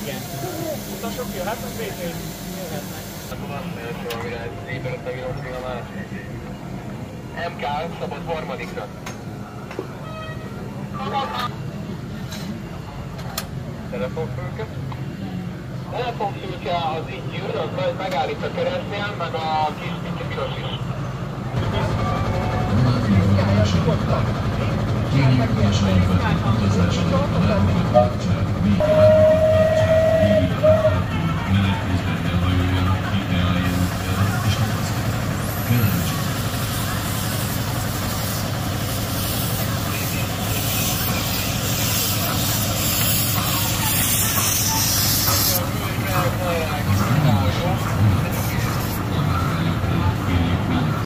Igen. Utasok jöhetnek végén? MK, szabad harmadikra. Telefonfülke. Telefonfülke az így jön, az megállít a keresztnél, meg a kis piros is. Kérjük a saját utazásokon a lehetőleg